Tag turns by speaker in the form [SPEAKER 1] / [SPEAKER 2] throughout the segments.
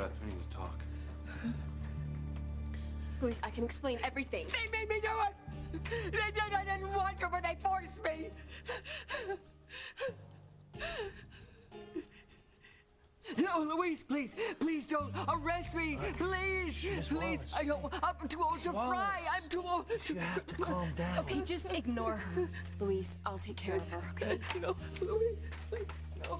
[SPEAKER 1] Beth, we need to talk.
[SPEAKER 2] Luis, I can explain everything.
[SPEAKER 3] They made me do it! They did. I didn't want to, but they forced me. No, Luis, please don't arrest me, please, please. I don't. I'm too old to fry. I'm too old to.
[SPEAKER 1] You have to calm down.
[SPEAKER 2] Okay, just ignore her. Luis, I'll take care of her, okay?
[SPEAKER 3] No, Luis, please, no.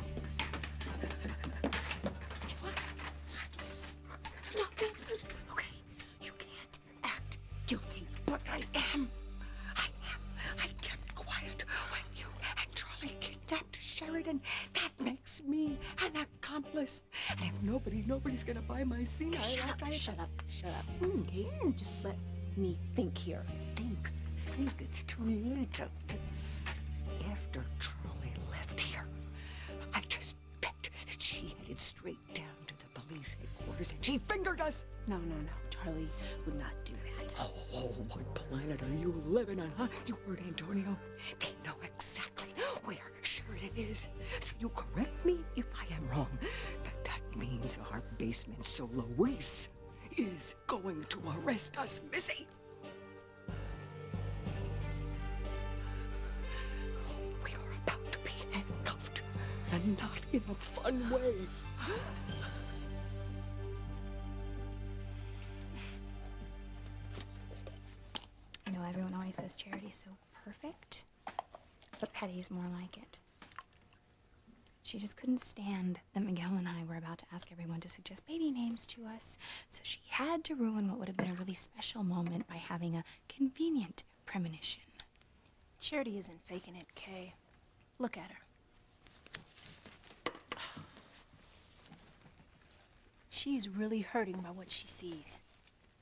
[SPEAKER 2] Stop it. Okay, you can't act guilty.
[SPEAKER 3] But I am. I kept quiet when you and Charlie kidnapped Sheridan. That makes me an accomplice. And if nobody's gonna buy my scene,
[SPEAKER 2] Shut up. Okay? Just let me think here.
[SPEAKER 3] think it's too late. After Charlie left here, I just bet that she headed straight down to the police headquarters and she fingered us.
[SPEAKER 2] No. Charlie would not do that.
[SPEAKER 3] Oh, what planet are you living on, huh? You heard Antonio? They know exactly where Sheridan is. So you correct me if I am wrong. But that means our basement, so Luis is going to arrest us, Missy. We are about to be handcuffed, and not in a fun way.
[SPEAKER 4] I know everyone always says Charity's so perfect, but Petty's more like it. She just couldn't stand that Miguel and I were about to ask everyone to suggest baby names to us, so she had to ruin what would have been a really special moment by having a convenient premonition.
[SPEAKER 5] Charity isn't faking it, Kay. Look at her. She's really hurting by what she sees.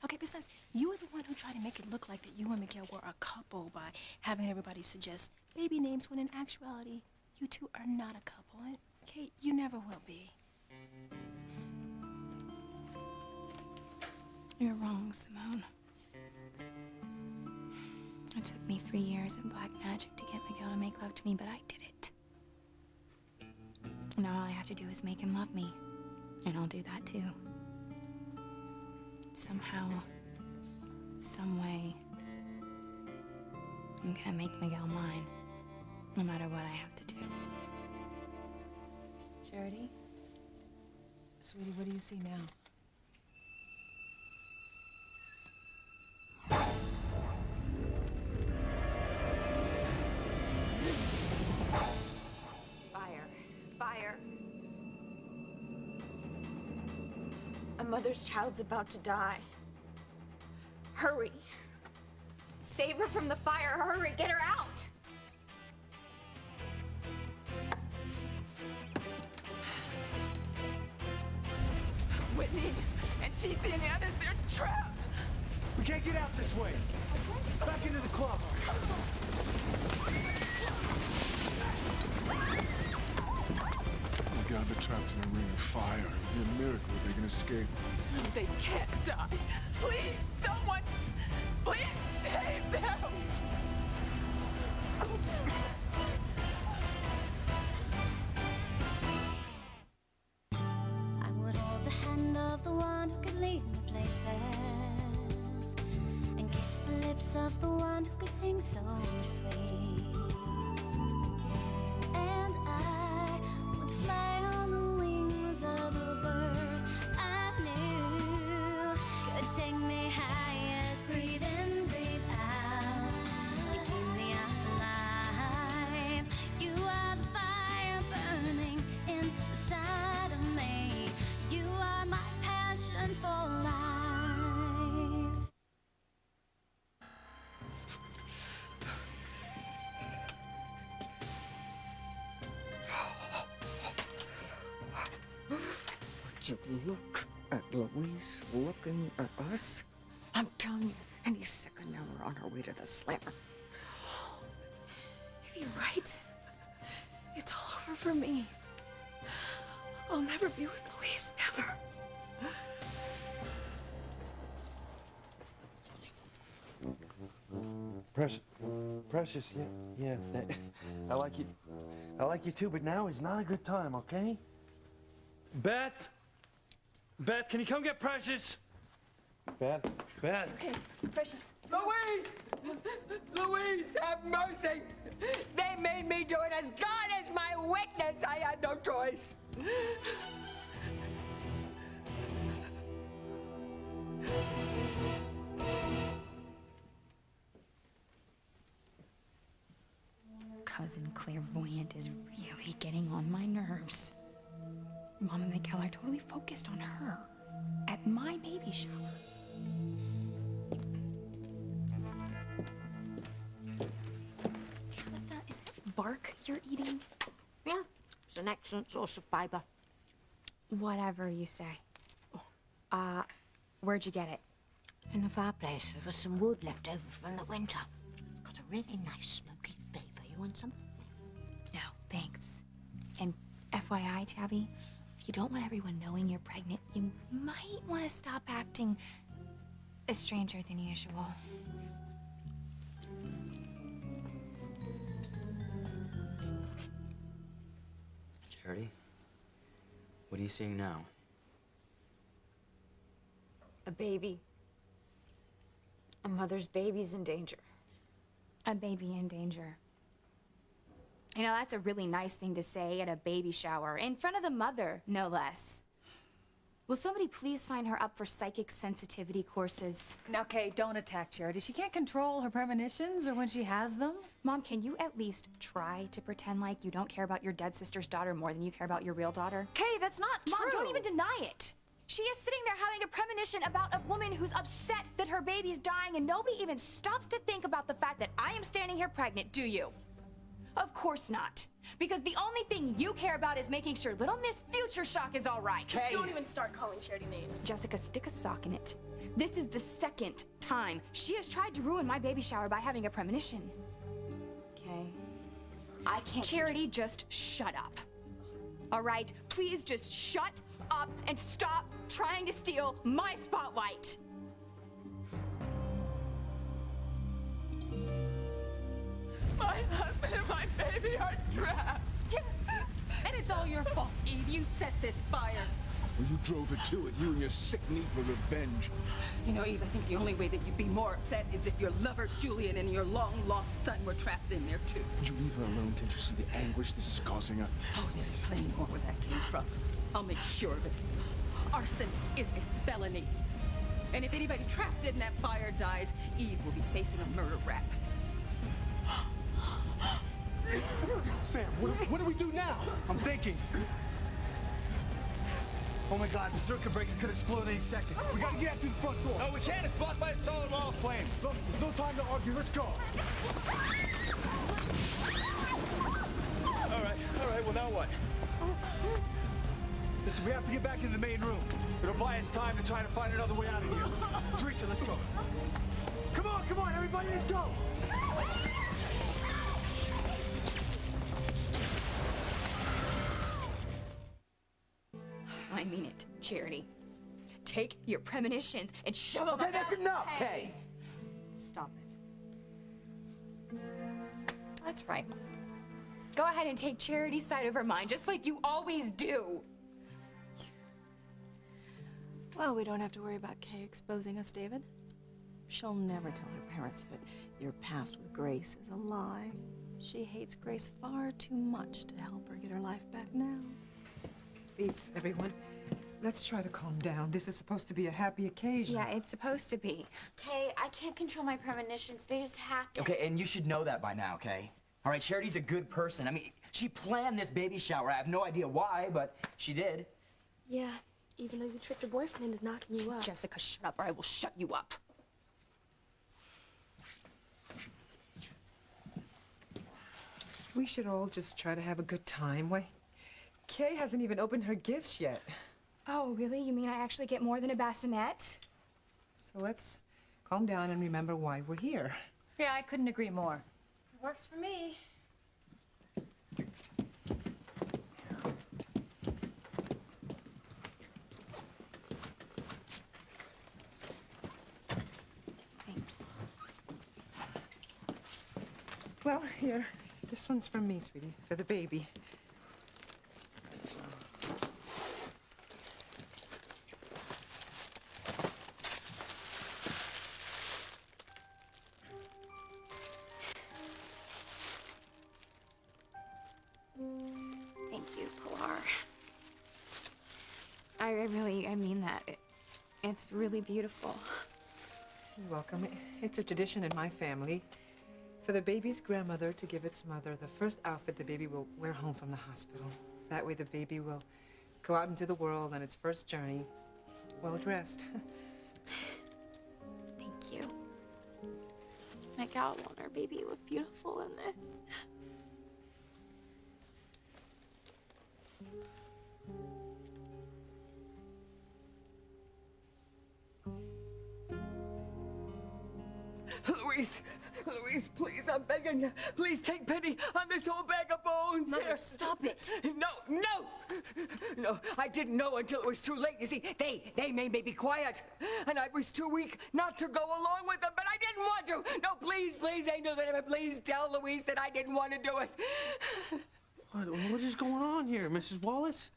[SPEAKER 5] Okay, besides, you were the one who tried to make it look like that you and Miguel were a couple by having everybody suggest baby names when in actuality, you two are not a couple. And Kate, you never will be.
[SPEAKER 4] You're wrong, Simone. It took me 3 years of black magic to get Miguel to make love to me, but I did it. Now all I have to do is make him love me, and I'll do that too. Somehow, some way, I'm gonna make Miguel mine, no matter what I have to do.
[SPEAKER 5] Charity? Sweetie, what do you see now?
[SPEAKER 2] Fire. A mother's child's about to die. Hurry. Save her from the fire. Hurry, get her out.
[SPEAKER 3] Whitney and TC and the others, they're trapped.
[SPEAKER 1] We can't get out this way. Back into the club.
[SPEAKER 6] We got them trapped in a ring of fire. It'd be a miracle if they can escape.
[SPEAKER 3] They can't die. Please, someone, please save them.
[SPEAKER 7] I would hold the hand of the one who could lead me places, and kiss the lips of the one who could sing so sweet. And I would fly on the wings of the bird I knew could take me highest. Breathe in, breathe out. You keep me alive. You are the fire burning inside of me. You are my passion for life.
[SPEAKER 3] Would you look at Luis looking at us? I'm telling you, any second now we're on our way to the slammer.
[SPEAKER 2] If you're right, it's all over for me. I'll never be with Luis, never.
[SPEAKER 1] Precious, yeah. I like you too, but now is not a good time, okay? Beth! Beth, can you come get Precious? Beth, Beth.
[SPEAKER 5] Okay, Precious.
[SPEAKER 3] Louise! Louise, have mercy! They made me do it. As God is my witness, I had no choice.
[SPEAKER 4] Cousin Clairvoyant is really getting on my nerves. Mom and Miguel are totally focused on her at my baby shower. Tabitha, is that bark you're eating?
[SPEAKER 8] Yeah, it's an excellent source of fiber.
[SPEAKER 4] Whatever you say. Where'd you get it?
[SPEAKER 8] In the fireplace, there was some wood left over from the winter. It's got a really nice smoky flavor. You want some?
[SPEAKER 4] No, thanks. And FYI, Tabby, if you don't want everyone knowing you're pregnant, you might want to stop acting a stranger than usual.
[SPEAKER 9] Charity, what are you seeing now?
[SPEAKER 2] A baby. A mother's baby's in danger.
[SPEAKER 4] A baby in danger. You know, that's a really nice thing to say at a baby shower, in front of the mother, no less. Will somebody please sign her up for psychic sensitivity courses?
[SPEAKER 10] Now, Kay, don't attack Charity. She can't control her premonitions or when she has them.
[SPEAKER 4] Mom, can you at least try to pretend like you don't care about your dead sister's daughter more than you care about your real daughter?
[SPEAKER 10] Kay, that's not true.
[SPEAKER 4] Mom, don't even deny it. She is sitting there having a premonition about a woman who's upset that her baby's dying, and nobody even stops to think about the fact that I am standing here pregnant, do you? Of course not. Because the only thing you care about is making sure little Miss Future Shock is all right.
[SPEAKER 5] Don't even start calling Charity names.
[SPEAKER 4] Jessica, stick a sock in it. This is the second time she has tried to ruin my baby shower by having a premonition.
[SPEAKER 2] Okay. I can't.
[SPEAKER 4] Charity, just shut up. All right? Please just shut up and stop trying to steal my spotlight.
[SPEAKER 3] My husband and my baby are trapped.
[SPEAKER 10] Yes, and it's all your fault, Eve. You set this fire.
[SPEAKER 6] Well, you drove it to it, you and your sick need for revenge.
[SPEAKER 3] You know, Eve, I think the only way that you'd be more upset is if your lover, Julian, and your long-lost son were trapped in there, too.
[SPEAKER 6] Would you leave her alone? Can't you see the anguish this is causing her?
[SPEAKER 3] Oh, there's plenty more where that came from. I'll make sure of it. Arson is a felony. And if anybody trapped in that fire dies, Eve will be facing a murder rap.
[SPEAKER 1] Sam, what do we do now? I'm thinking. Oh my God, the circuit breaker could explode any second. We gotta get out through the front door. No, we can't. It's blocked by a solid wall of flames. Look, there's no time to argue. Let's go. All right. Well, now what? Listen, we have to get back into the main room. It'll buy us time to try to find another way out of here. Teresa, let's go. Come on, everybody, let's go.
[SPEAKER 4] I mean it, Charity. Take your premonitions and shove them
[SPEAKER 3] Okay, that's enough, Kay.
[SPEAKER 8] Stop it.
[SPEAKER 4] That's right. Go ahead and take Charity's side over mine, just like you always do.
[SPEAKER 5] Well, we don't have to worry about Kay exposing us, David. She'll never tell her parents that your past with Grace is a lie. She hates Grace far too much to help her get her life back now.
[SPEAKER 11] Please, everyone, let's try to calm down. This is supposed to be a happy occasion.
[SPEAKER 4] Yeah, it's supposed to be.
[SPEAKER 2] Kay, I can't control my premonitions. They just happen.
[SPEAKER 9] Okay, and you should know that by now, okay? All right, Charity's a good person. I mean, she planned this baby shower. I have no idea why, but she did.
[SPEAKER 5] Yeah, even though you tricked your boyfriend into knocking you up.
[SPEAKER 4] Jessica, shut up or I will shut you up.
[SPEAKER 11] We should all just try to have a good time. Why, Kay hasn't even opened her gifts yet.
[SPEAKER 4] Oh, really? You mean I actually get more than a bassinet?
[SPEAKER 11] So let's calm down and remember why we're here.
[SPEAKER 10] Yeah, I couldn't agree more.
[SPEAKER 2] Works for me.
[SPEAKER 4] Thanks.
[SPEAKER 11] Well, here, this one's from me, sweetie, for the baby.
[SPEAKER 2] that. It's really beautiful.
[SPEAKER 11] You're welcome. It's a tradition in my family for the baby's grandmother to give its mother the first outfit the baby will wear home from the hospital. That way the baby will go out into the world on its first journey well dressed.
[SPEAKER 2] Thank you. My gal want our baby look beautiful in this.
[SPEAKER 3] Louise, please, I'm begging you. Please take pity on this whole bag of bones.
[SPEAKER 4] Mother,
[SPEAKER 3] here.
[SPEAKER 4] stop it.
[SPEAKER 3] No, I didn't know until it was too late. You see, they made me be quiet, and I was too weak not to go along with them, but I didn't want to. No, please, Angel, please tell Louise that I didn't want to do it.
[SPEAKER 1] What is going on here, Mrs. Wallace?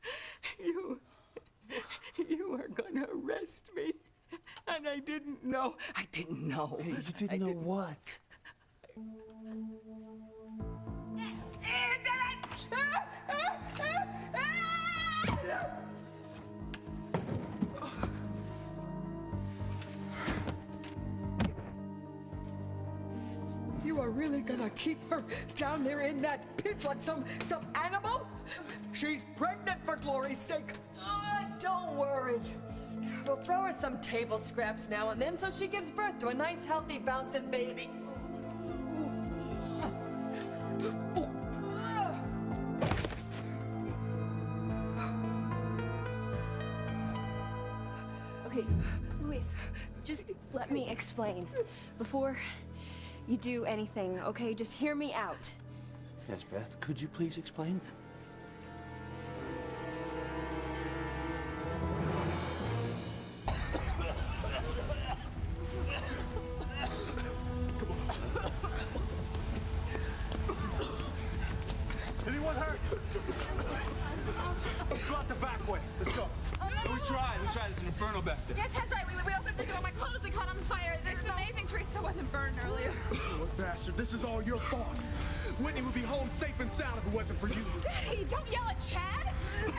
[SPEAKER 3] You are gonna arrest me, and I didn't know.
[SPEAKER 1] Hey, you didn't know what?
[SPEAKER 3] You are really gonna keep her down there in that pit like some animal? She's pregnant, for glory's sake.
[SPEAKER 10] Oh, don't worry. We'll throw her some table scraps now and then so she gives birth to a nice, healthy, bouncing baby.
[SPEAKER 2] Okay, Louise, just let me explain. Before you do anything, okay? Just hear me out.
[SPEAKER 1] Yes, Beth, could you please explain? Anyone hurt? Let's go out the back way. Let's go. We tried. There's an inferno back there.
[SPEAKER 2] Yes, that's right. We opened the door. My clothes, they caught on fire. It's amazing Teresa wasn't burned earlier.
[SPEAKER 6] What bastard, this is all your fault. Whitney would be home safe and sound if it wasn't for you.
[SPEAKER 2] Daddy, don't yell at Chad.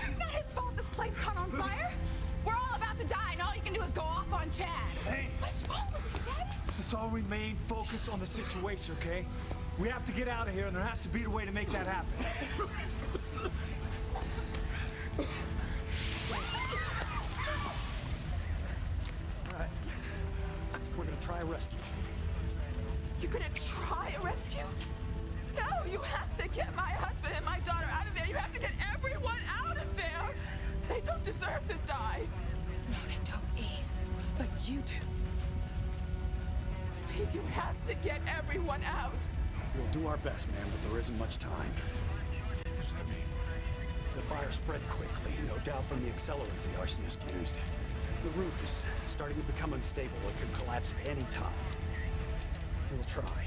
[SPEAKER 2] It's not his fault this place caught on fire. We're all about to die, and all you can do is go off on Chad.
[SPEAKER 1] Hey.
[SPEAKER 2] What's wrong with you, Daddy?
[SPEAKER 1] Let's all remain focused on the situation, okay? We have to get out of here, and there has to be a way to make that happen. All right. We're gonna try a rescue.
[SPEAKER 2] You're gonna try a rescue? No, you have to get my husband and my daughter out of there. You have to get everyone out of there. They don't deserve to die. No, they don't, Eve. But you do. Please, you have to get everyone out.
[SPEAKER 1] We'll do our best, man, but there isn't much time.
[SPEAKER 6] What does that mean?
[SPEAKER 1] The fire spread quickly, no doubt from the accelerant the arsonist used. The roof is starting to become unstable. It could collapse at any time. We'll try,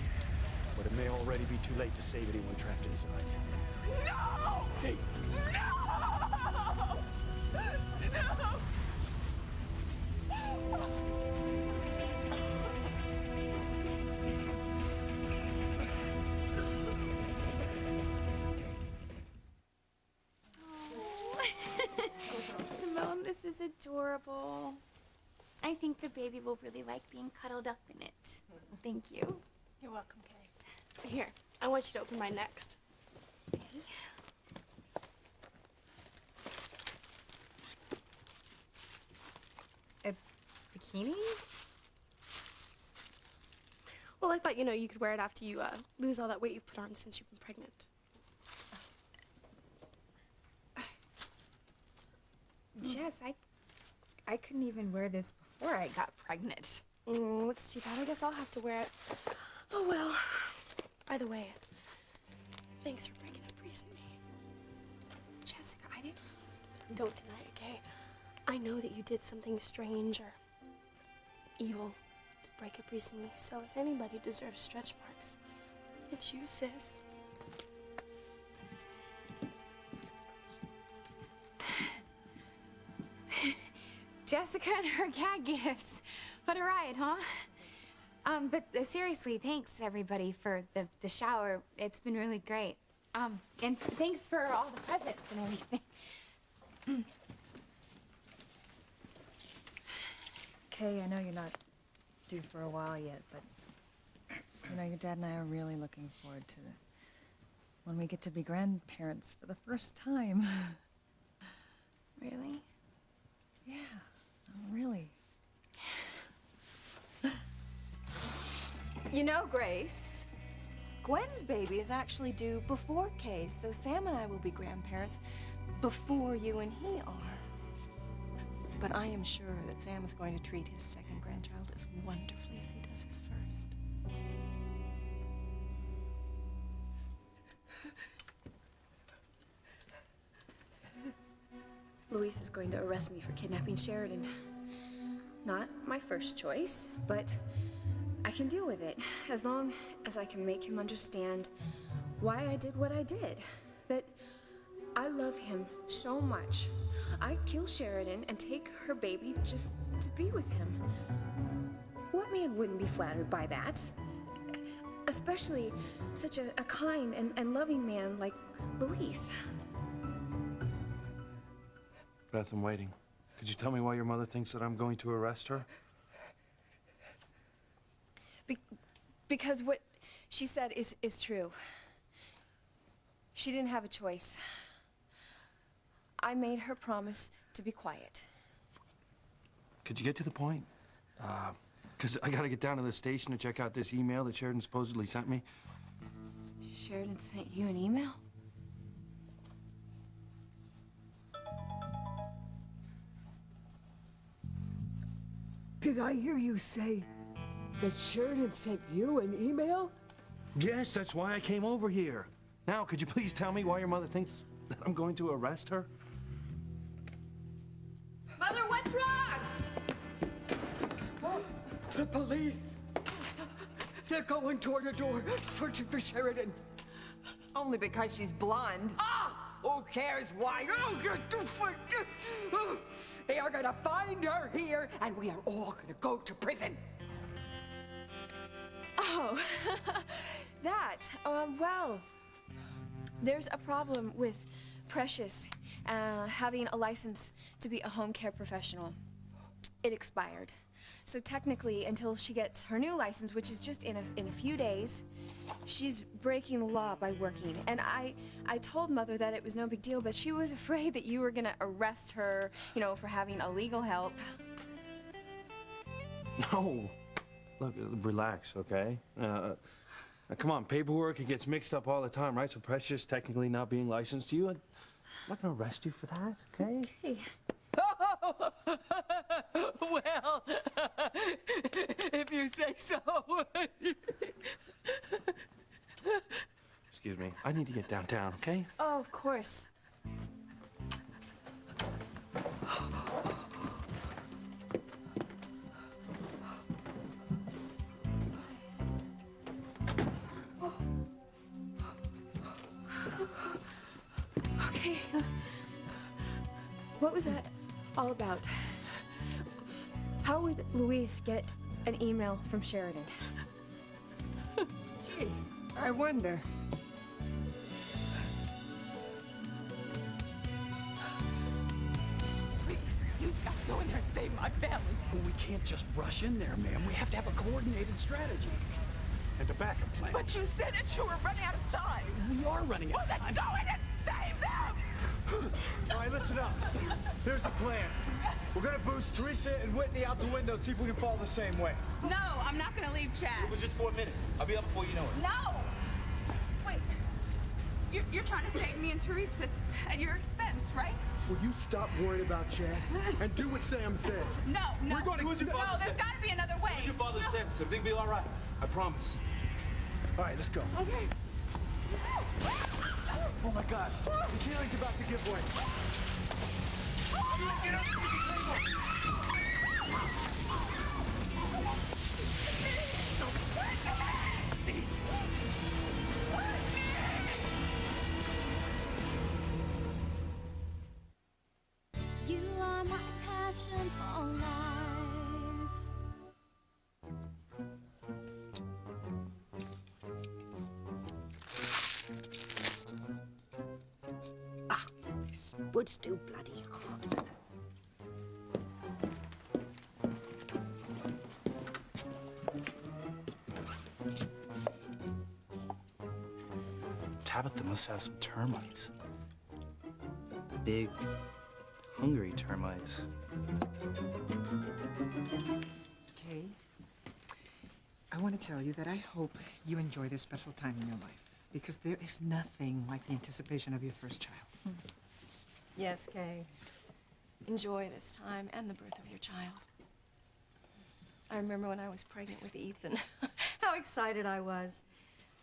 [SPEAKER 1] but it may already be too late to save anyone trapped inside.
[SPEAKER 2] No!
[SPEAKER 1] Hey!
[SPEAKER 2] No! No! Simone, this is adorable. I think the baby will really like being cuddled up in it. Thank you.
[SPEAKER 5] You're welcome, Kay.
[SPEAKER 12] Here, I want you to open mine next.
[SPEAKER 2] Okay.
[SPEAKER 4] A bikini?
[SPEAKER 12] Well, I thought, you could wear it after you lose all that weight you've put on since you've been pregnant.
[SPEAKER 2] Jess, I couldn't even wear this before I got pregnant.
[SPEAKER 12] That's too bad. I guess I'll have to wear it. Oh, well. By the way, thanks for breaking up recently. Jessica, I didn't... Don't deny it, okay? I know that you did something strange or evil to break up recently, so if anybody deserves stretch marks, it's you, sis.
[SPEAKER 2] Jessica and her gag gifts. What a ride, huh? But seriously, thanks everybody for the shower. It's been really great. And thanks for all the presents and everything.
[SPEAKER 13] Kay, I know you're not due for a while yet, but you know, your dad and I are really looking forward to when we get to be grandparents for the first time.
[SPEAKER 4] Really?
[SPEAKER 13] Yeah, really.
[SPEAKER 12] You know, Grace, Gwen's baby is actually due before Kay's, so Sam and I will be grandparents before you and he are. But I am sure that Sam is going to treat his second grandchild as wonderfully as he does his first. Luis is going to arrest me for kidnapping Sheridan. Not my first choice, but I can deal with it as long as I can make him understand why I did what I did. That I love him so much. I'd kill Sheridan and take her baby just to be with him. What man wouldn't be flattered by that? Especially such a kind and loving man like Luis.
[SPEAKER 14] Beth, I'm waiting. Could you tell me why your mother thinks that I'm going to arrest her?
[SPEAKER 12] Because what she said is true. She didn't have a choice. I made her promise to be quiet.
[SPEAKER 14] Could you get to the point? Because I gotta get down to the station to check out this email that Sheridan supposedly sent me.
[SPEAKER 12] Sheridan sent you an email?
[SPEAKER 3] Did I hear you say that Sheridan sent you an email?
[SPEAKER 14] Yes, that's why I came over here. Now, could you please tell me why your mother thinks that I'm going to arrest her?
[SPEAKER 12] Mother, what's wrong?
[SPEAKER 3] The police! They're going door to door, searching for Sheridan.
[SPEAKER 11] Only because she's blonde.
[SPEAKER 3] Ah! Who cares why? They are gonna find her here, and we are all gonna go to prison.
[SPEAKER 12] Oh, that. Well, there's a problem with Precious having a license to be a home care professional. It expired. So technically, until she gets her new license, which is just in a few days, she's breaking the law by working. And I told Mother that it was no big deal, but she was afraid that you were gonna arrest her, you know, for having illegal help.
[SPEAKER 14] No. Look, relax, okay? Come on, paperwork, it gets mixed up all the time, right? So Precious technically not being licensed to you, I'm not gonna arrest you for that, okay?
[SPEAKER 12] Okay.
[SPEAKER 3] Well, if you say so.
[SPEAKER 14] Excuse me, I need to get downtown, okay?
[SPEAKER 12] Oh, of course. Okay. What was that all about? How would Luis get an email from Sheridan?
[SPEAKER 11] Gee, I wonder.
[SPEAKER 2] Please, you've got to go in there and save my family.
[SPEAKER 1] Well, we can't just rush in there, ma'am. We have to have a coordinated strategy. And a backup plan.
[SPEAKER 2] But you said that you were running out of time.
[SPEAKER 1] We are running out of
[SPEAKER 2] Well,
[SPEAKER 1] time.
[SPEAKER 2] then go in and save them!
[SPEAKER 6] All right, listen up. Here's the plan. We're gonna boost Teresa and Whitney out the window, see if we can fall the same way.
[SPEAKER 2] No, I'm not gonna leave Chad.
[SPEAKER 9] It was just for a minute. I'll be up before you know it.
[SPEAKER 2] No! Wait. You're trying to save me and Teresa at your expense, right?
[SPEAKER 6] Will you stop worrying about Chad and do what Sam says?
[SPEAKER 2] No.
[SPEAKER 6] We're gonna-
[SPEAKER 2] No,
[SPEAKER 6] Who's your father
[SPEAKER 2] there's
[SPEAKER 6] said?
[SPEAKER 2] gotta be another way.
[SPEAKER 9] What's your father said? Everything be all right. I promise.
[SPEAKER 6] All right, let's go.
[SPEAKER 2] Okay.
[SPEAKER 6] Oh my God, the ceiling's about to give way. Get up to the table.
[SPEAKER 7] You are my passion for life.
[SPEAKER 8] This wood's still bloody hard.
[SPEAKER 14] Tabitha must have some termites.
[SPEAKER 9] Big, hungry termites.
[SPEAKER 11] Kay, I want to tell you that I hope you enjoy this special time in your life, because there is nothing like the anticipation of your first child.
[SPEAKER 13] Yes, Kay. Enjoy this time and the birth of your child. I remember when I was pregnant with Ethan, how excited I was.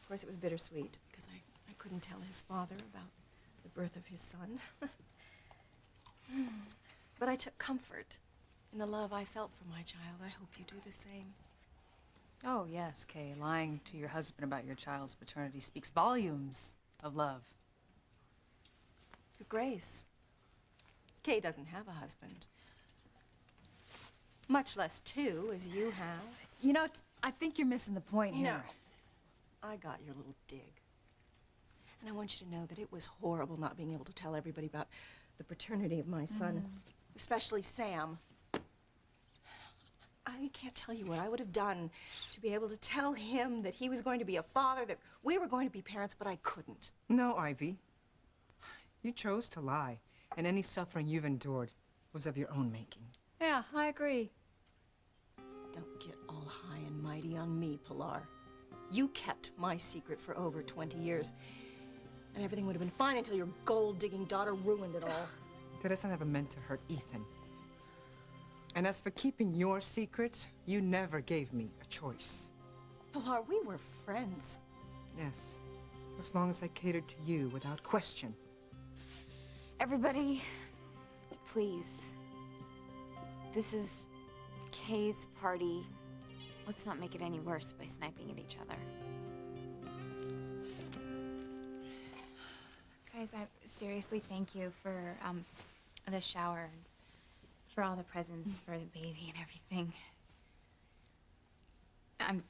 [SPEAKER 13] Of course, it was bittersweet because I couldn't tell his father about the birth of his son. But I took comfort in the love I felt for my child. I hope you do the same. Oh, yes, Kay. Lying to your husband about your child's paternity speaks volumes of love. But Grace, Kay doesn't have a husband. Much less two, as you have. You know, I think you're missing the point here. No. I got your little dig. And I want you to know that it was horrible not being able to tell everybody about the paternity of my son, especially Sam. I can't tell you what I would have done to be able to tell him that he was going to be a father, that we were going to be parents, but I couldn't.
[SPEAKER 11] No, Ivy. You chose to lie, and any suffering you've endured was of your own making.
[SPEAKER 13] Yeah, I agree. Don't get all high and mighty on me, Pilar. You kept my secret for over 20 years, and everything would have been fine until your gold-digging daughter ruined it all.
[SPEAKER 11] Teresa never meant to hurt Ethan. And as for keeping your secrets, you never gave me a choice.
[SPEAKER 13] Pilar, we were friends.
[SPEAKER 11] Yes, as long as I catered to you without question.
[SPEAKER 4] Everybody, please. This is Kay's party. Let's not make it any worse by sniping at each other. Guys, I seriously thank you for the shower and for all the presents for the baby and everything. I'm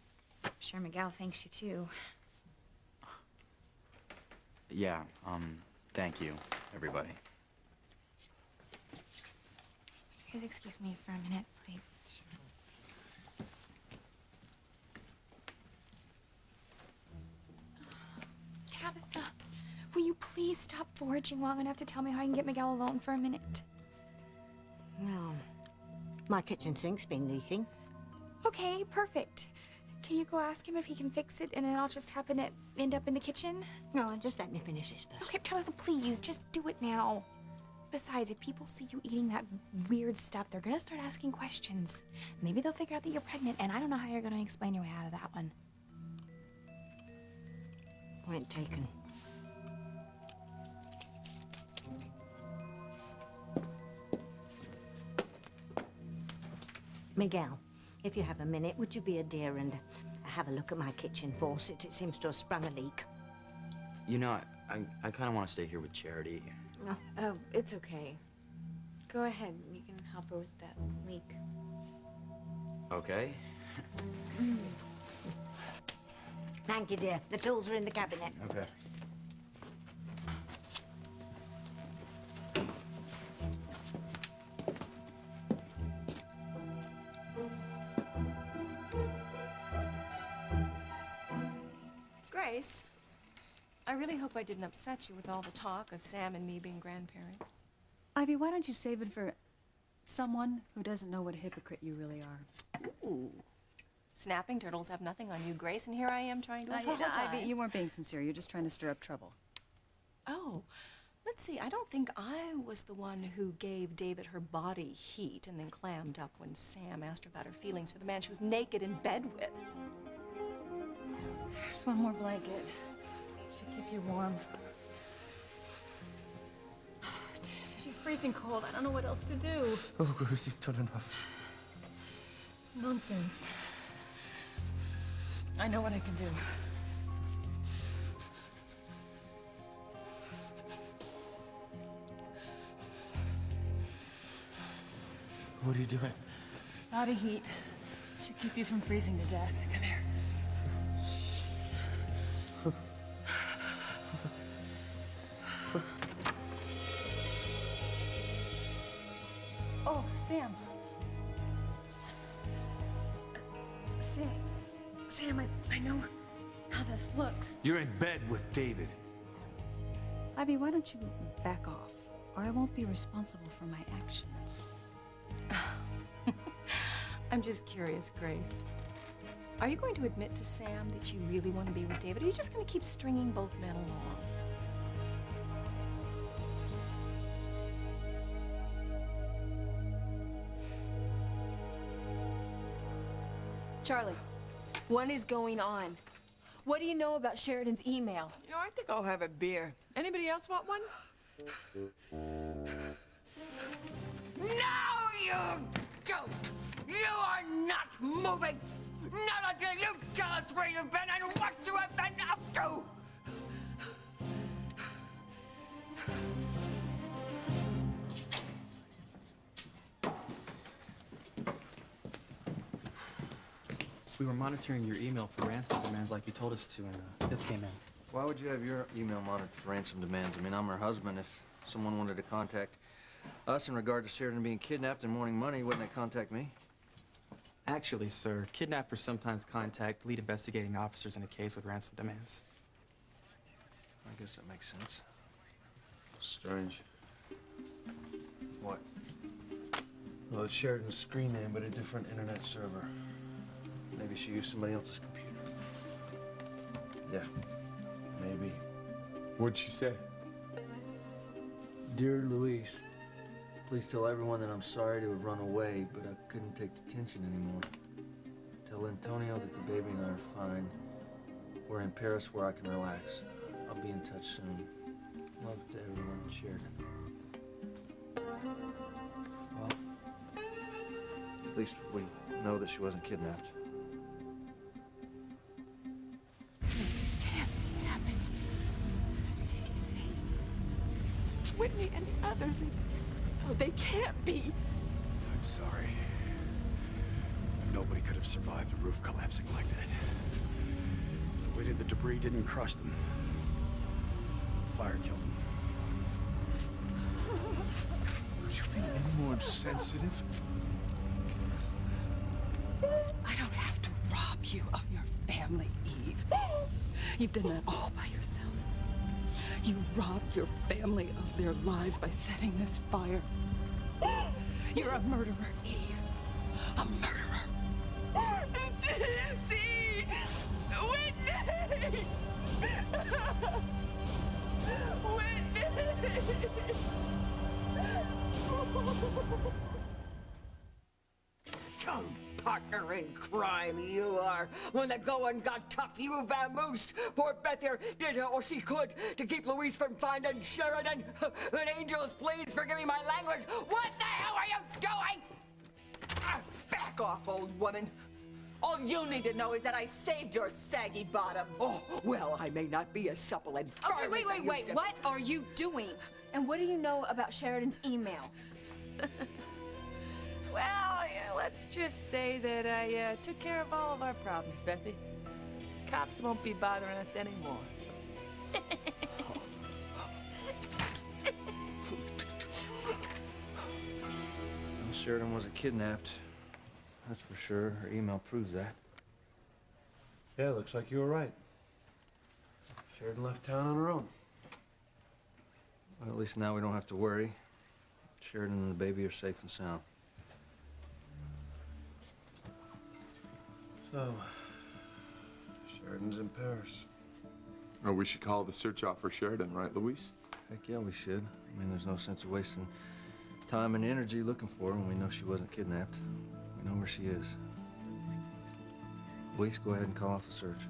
[SPEAKER 4] sure Miguel thanks you too.
[SPEAKER 9] Yeah, thank you, everybody.
[SPEAKER 4] Guys, excuse me for a minute, please. Tabitha, will you please stop foraging long enough to tell me how I can get Miguel alone for a minute?
[SPEAKER 8] Well, my kitchen sink's been leaking.
[SPEAKER 4] Okay, perfect. Can you go ask him if he can fix it, and then I'll just happen to end up in the kitchen?
[SPEAKER 8] No, just let me finish this first.
[SPEAKER 4] Okay, Tabitha, please, just do it now. Besides, if people see you eating that weird stuff, they're gonna start asking questions. Maybe they'll figure out that you're pregnant, and I don't know how you're gonna explain your way out of that one.
[SPEAKER 8] Point taken. Miguel, if you have a minute, would you be a dear and have a look at my kitchen faucet? It seems to have sprung a leak.
[SPEAKER 9] You know, I kind of want to stay here with Charity.
[SPEAKER 4] Oh, it's okay. Go ahead. You can help her with that leak.
[SPEAKER 9] Okay.
[SPEAKER 8] Thank you, dear. The tools are in the cabinet.
[SPEAKER 9] Okay.
[SPEAKER 13] Grace, I really hope I didn't upset you with all the talk of Sam and me being grandparents.
[SPEAKER 5] Ivy, why don't you save it for someone who doesn't know what a hypocrite you really are?
[SPEAKER 13] Ooh. Snapping turtles have nothing on you, Grace, and here I am trying to apologize.
[SPEAKER 5] Ivy, you weren't being sincere. You're just trying to stir up trouble.
[SPEAKER 13] Oh, let's see. I don't think I was the one who gave David her body heat and then clammed up when Sam asked her about her feelings for the man she was naked in bed with.
[SPEAKER 5] There's one more blanket. Should keep you warm. She's freezing cold. I don't know what else to do.
[SPEAKER 6] Oh, Grace, you've done enough.
[SPEAKER 5] Nonsense. I know what I can do.
[SPEAKER 6] What are you doing?
[SPEAKER 5] Body heat should keep you from freezing to death. Come here. Oh, Sam. Sam, I know how this looks.
[SPEAKER 14] You're in bed with David.
[SPEAKER 15] Ivy, why don't you back off, or I won't be responsible for my actions.
[SPEAKER 13] I'm just curious, Grace. Are you going to admit to Sam that you really want to be with David, or are you just going to keep stringing both men along?
[SPEAKER 2] Charlie, what is going on? What do you know about Sheridan's email?
[SPEAKER 10] You know, I think I'll have a beer. Anybody else want one?
[SPEAKER 3] No, you don't! You are not moving! Not until you tell us where you've been and what you have been up to!
[SPEAKER 16] We were monitoring your email for ransom demands like you told us to, and this came in.
[SPEAKER 14] Why would you have your email monitored for ransom demands? I mean, I'm her husband. If someone wanted to contact us in regard to Sheridan being kidnapped and wanting money, wouldn't they contact me?
[SPEAKER 16] Actually, sir, kidnappers sometimes contact lead investigating officers in a case with ransom demands.
[SPEAKER 14] I guess that makes sense. Strange. What? Well, it's Sheridan's screen name, but a different internet server. Maybe she used somebody else's computer. Yeah, maybe.
[SPEAKER 17] What'd she say?
[SPEAKER 14] Dear Luis, please tell everyone that I'm sorry to have run away, but I couldn't take the tension anymore. Tell Antonio that the baby and I are fine. We're in Paris where I can relax. I'll be in touch soon. Love to everyone, Sheridan. Well, at least we know that she wasn't kidnapped.
[SPEAKER 2] This can't be happening. TC, Whitney and the others, no, they can't be.
[SPEAKER 1] I'm sorry. Nobody could have survived the roof collapsing like that. If the weight of the debris didn't crush them, fire killed them.
[SPEAKER 17] Are you being any more insensitive?
[SPEAKER 3] I don't have to rob you of your family, Eve. You've done that all by yourself. You robbed your family of their lives by setting this fire. You're a murderer, Eve. A murderer.
[SPEAKER 2] TC! Whitney!
[SPEAKER 3] Some partner in crime you are. When the going got tough, you vamoosed. Poor Beth here did all she could to keep Luis from finding Sheridan. And angels, please forgive me my language. What the hell are you doing?
[SPEAKER 2] Back off, old woman. All you need to know is that I saved your saggy bottom.
[SPEAKER 3] Oh, well, I may not be as supple and firm
[SPEAKER 2] Okay, wait,
[SPEAKER 3] as I
[SPEAKER 2] wait, wait.
[SPEAKER 3] used to.
[SPEAKER 2] What are you doing? And what do you know about Sheridan's email?
[SPEAKER 10] Well, yeah, let's just say that I took care of all of our problems, Bethy. Cops won't be bothering us anymore.
[SPEAKER 14] Well, Sheridan wasn't kidnapped. That's for sure. Her email proves that. Yeah, looks like you were right. Sheridan left town on her own. Well, at least now we don't have to worry. Sheridan and the baby are safe and sound. So, Sheridan's in Paris.
[SPEAKER 17] Oh, we should call the search off for Sheridan, right, Luis?
[SPEAKER 14] Heck yeah, we should. I mean, there's no sense of wasting time and energy looking for her when we know she wasn't kidnapped. We know where she is. Luis, go ahead and call off the search.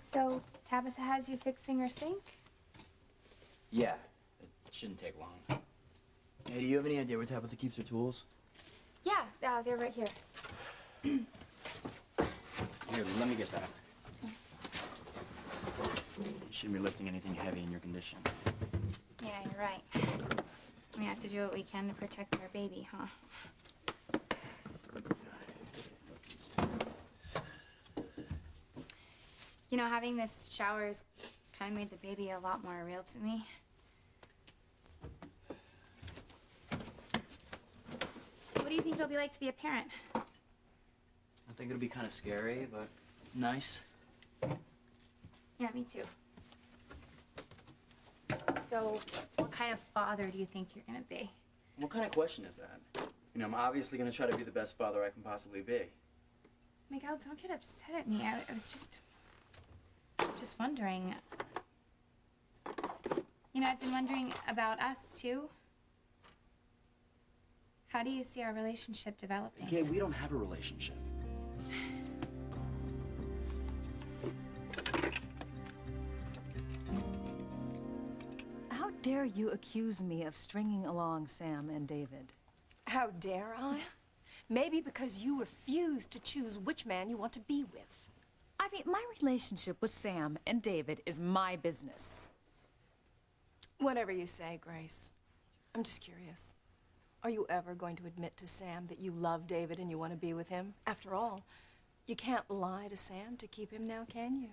[SPEAKER 4] So, Tabitha has you fixing her sink?
[SPEAKER 9] Yeah, it shouldn't take long. Hey, do you have any idea where Tabitha keeps her tools?
[SPEAKER 4] Yeah, they're right here.
[SPEAKER 9] Here, let me get that. You shouldn't be lifting anything heavy in your condition.
[SPEAKER 4] Yeah, you're right. We have to do what we can to protect our baby, huh? You know, having this shower's kind of made the baby a lot more real to me. What do you think it'll be like to be a parent?
[SPEAKER 9] I think it'll be kind of scary, but nice.
[SPEAKER 4] Yeah, me too. So, what kind of father do you think you're gonna be?
[SPEAKER 9] What kind of question is that? You know, I'm obviously gonna try to be the best father I can possibly be.
[SPEAKER 4] Miguel, don't get upset at me. I was just wondering. You know, I've been wondering about us, too. How do you see our relationship developing?
[SPEAKER 9] Okay, we don't have a relationship.
[SPEAKER 15] How dare you accuse me of stringing along Sam and David?
[SPEAKER 13] How dare I? Maybe because you refuse to choose which man you want to be with.
[SPEAKER 15] I mean, my relationship with Sam and David is my business.
[SPEAKER 13] Whatever you say, Grace. I'm just curious. Are you ever going to admit to Sam that you love David and you want to be with him? After all, you can't lie to Sam to keep him now, can you?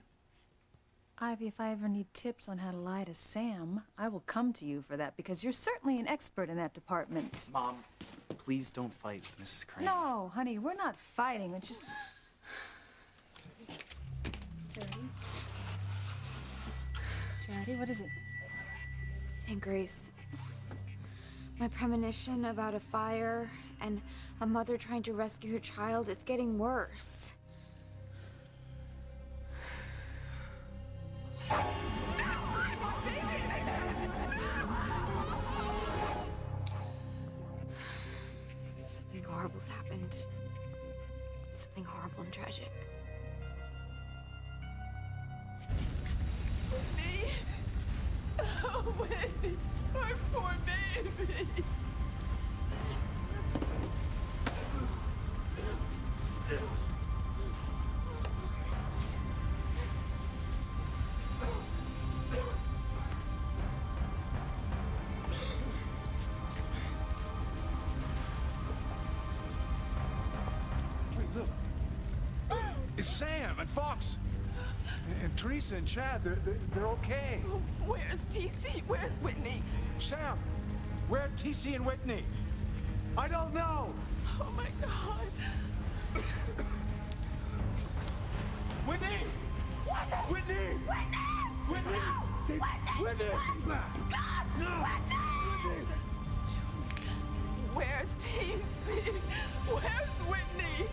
[SPEAKER 15] Ivy, if I ever need tips on how to lie to Sam, I will come to you for that because you're certainly an expert in that department.
[SPEAKER 9] Mom, please don't fight with Mrs. Crane.
[SPEAKER 15] No, honey, we're not fighting. It's just... Charity, what is it?
[SPEAKER 4] Hey, Grace. My premonition about a fire and a mother trying to rescue her child, it's getting worse. Something horrible's happened. Something horrible and tragic.
[SPEAKER 2] Whitney! Oh, Whitney! My poor baby!
[SPEAKER 18] Wait, look. It's Sam and Fox. And Teresa and Chad, they're okay.
[SPEAKER 2] Where's TC? Where's Whitney?
[SPEAKER 18] Sam, where are TC and Whitney? I don't know.
[SPEAKER 2] Oh my God.
[SPEAKER 18] Whitney! Whitney! Whitney! Whitney! Whitney!
[SPEAKER 2] God!
[SPEAKER 18] No!
[SPEAKER 2] Whitney! Where's TC? Where's Whitney?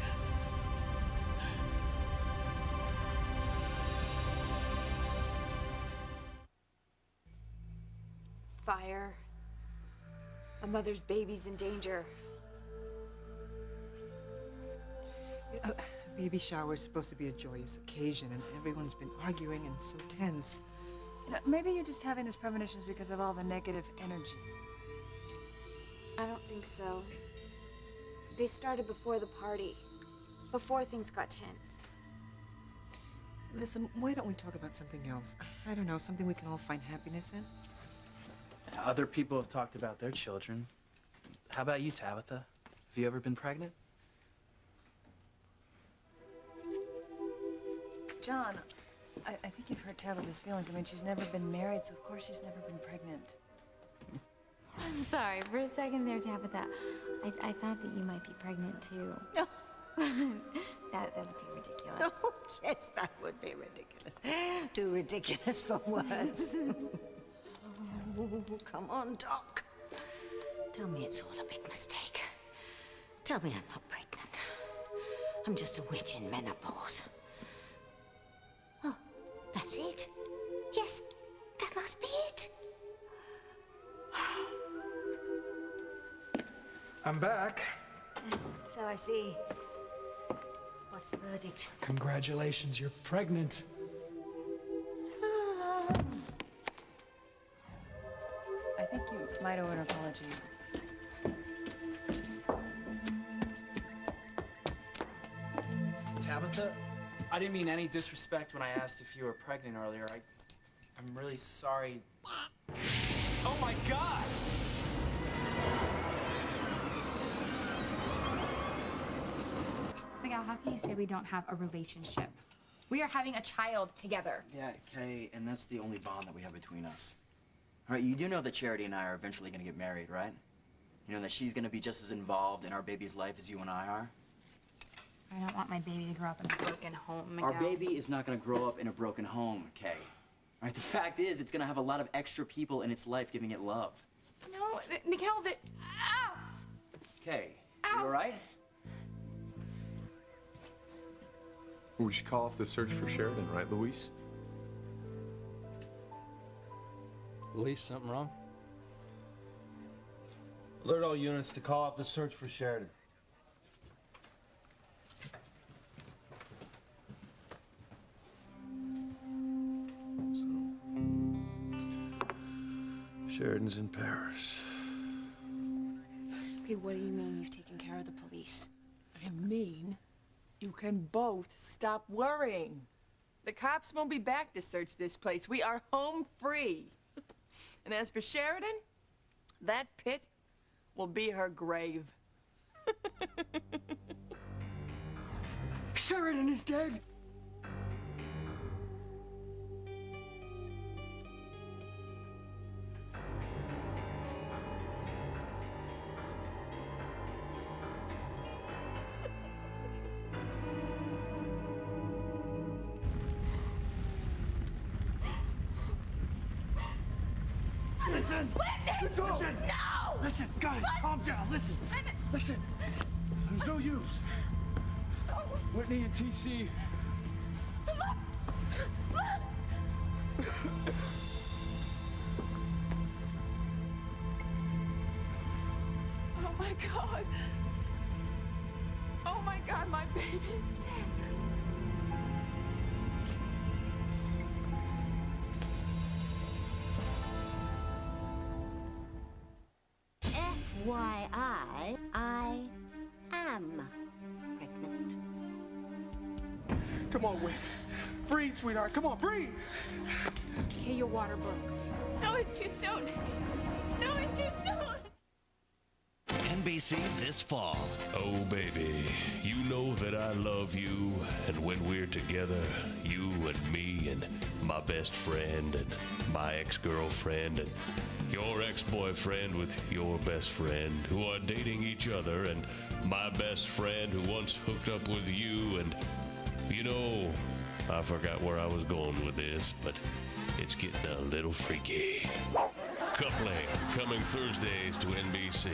[SPEAKER 4] Fire. A mother's baby's in danger.
[SPEAKER 11] A baby shower is supposed to be a joyous occasion, and everyone's been arguing and so tense.
[SPEAKER 15] You know, maybe you're just having these premonitions because of all the negative energy.
[SPEAKER 4] I don't think so. They started before the party. Before things got tense.
[SPEAKER 11] Listen, why don't we talk about something else? I don't know, something we can all find happiness in?
[SPEAKER 9] Other people have talked about their children. How about you, Tabitha? Have you ever been pregnant?
[SPEAKER 15] John, I think you've hurt Tabitha's feelings. I mean, she's never been married, so of course she's never been pregnant.
[SPEAKER 4] I'm sorry, for a second there, Tabitha. I thought that you might be pregnant too. That would be ridiculous.
[SPEAKER 8] Oh, yes, that would be ridiculous. Too ridiculous for words. Oh, come on, Doc. Tell me it's all a big mistake. Tell me I'm not pregnant. I'm just a witch in menopause. Oh, that's it? Yes, that must be it.
[SPEAKER 18] I'm back.
[SPEAKER 8] So I see. What's the verdict?
[SPEAKER 1] Congratulations, you're pregnant.
[SPEAKER 15] I think you might owe an apology.
[SPEAKER 9] Tabitha, I didn't mean any disrespect when I asked if you were pregnant earlier. I'm really sorry. Oh my God!
[SPEAKER 4] Miguel, how can you say we don't have a relationship? We are having a child together.
[SPEAKER 9] Yeah, Kay, and that's the only bond that we have between us. All right, you do know that Charity and I are eventually gonna get married, right? You know that she's gonna be just as involved in our baby's life as you and I are?
[SPEAKER 4] I don't want my baby to grow up in a broken home, Miguel.
[SPEAKER 19] Our baby is not gonna grow up in a broken home, Kay. All right, the fact is, it's gonna have a lot of extra people in its life giving it love.
[SPEAKER 2] No, Miguel, ow!
[SPEAKER 19] Kay, you all right?
[SPEAKER 17] We should call off the search for Sheridan, right, Luis?
[SPEAKER 14] Luis, something wrong? Alert all units to call off the search for Sheridan. Sheridan's in Paris.
[SPEAKER 10] Okay, what do you mean you've taken care of the police? I mean, you can both stop worrying. The cops won't be back to search this place. We are home free. And as for Sheridan, that pit will be her grave.
[SPEAKER 3] Sheridan is dead!
[SPEAKER 6] Listen! Listen!
[SPEAKER 2] No!
[SPEAKER 6] Listen, guys, calm down. Listen. Listen. There's no use. Whitney and TC.
[SPEAKER 2] Oh my God. Oh my God, my baby's dead.
[SPEAKER 8] FYI, I am pregnant.
[SPEAKER 18] Come on, Whit. Breathe, sweetheart. Come on, breathe.
[SPEAKER 2] Okay, your water broke. No, it's too soon. No, it's too soon.
[SPEAKER 20] NBC this fall. Oh, baby, you know that I love you, and when we're together, you and me and my best friend and my ex-girlfriend and your ex-boyfriend with your best friend who are dating each other and my best friend who once hooked up with you and, you know, I forgot where I was going with this, but it's getting a little freaky. Coupling, coming Thursdays to NBC.